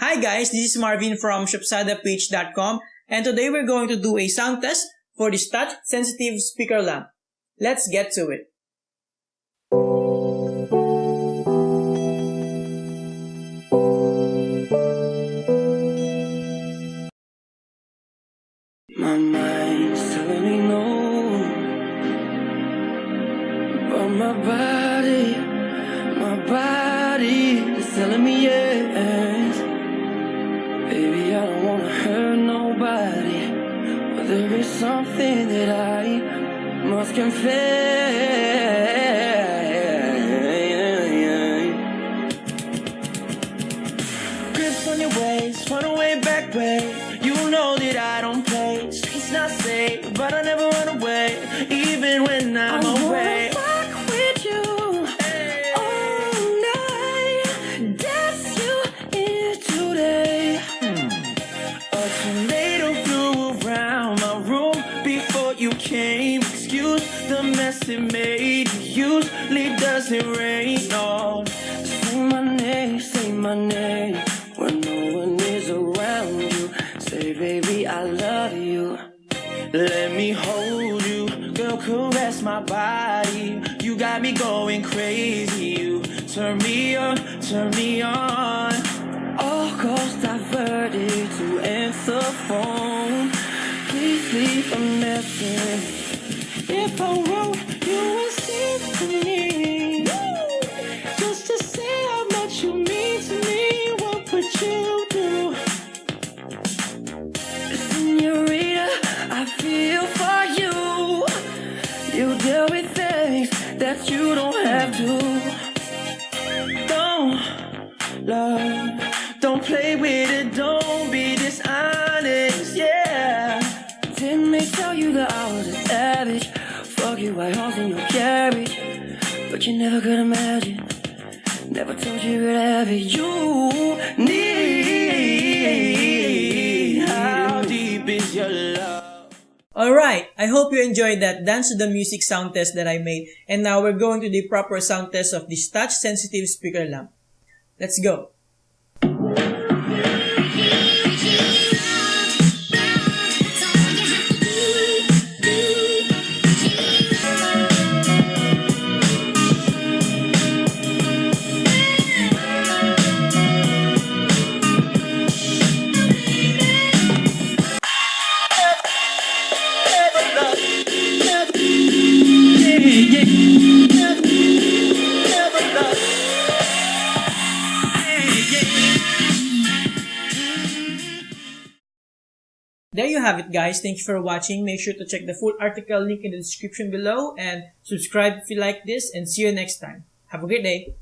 Hi guys, this is Marvin from shopsadapage.com, and today we're going to do a sound test for this touch-sensitive speaker lamp. Let's get to it. My mind's telling me no, but my body is telling me yes. Baby, I don't wanna hurt nobody, but there is something that I must confess. Grips on your waist, run away, back way. You know that I don't play. Streets not safe, but I never run away, even when I'm away. I wanna fuck with you all night, dance you in today. A tornado flew around my room before you came. Excuse the mess it made. Usually doesn't rain. No, say my name when no one is around you. Say, baby, I love you. Let me hold you, girl, caress my body. You got me going crazy. You turn me on, turn me on. All calls diverted to answer phone. Please leave a message. If I wrote you a symphony, just to say how much you mean to me, what would you do? Senorita, I feel for you. You deal with things that you don't have to. Don't love, don't play with it, don't be dishonest, yeah. Didn't they tell you that I was a savage? Fuck you, white horse in your carriage. But you never could imagine, never told you could have it. You need, how deep is your love? Alright, I hope you enjoyed that dance to the music sound test that I made, and now we're going to the proper sound test of this touch-sensitive speaker lamp. Let's go! There you have it guys, thank you for watching. Make sure to check the full article link in the description below and subscribe if you like this, and see you next time. Have a great day.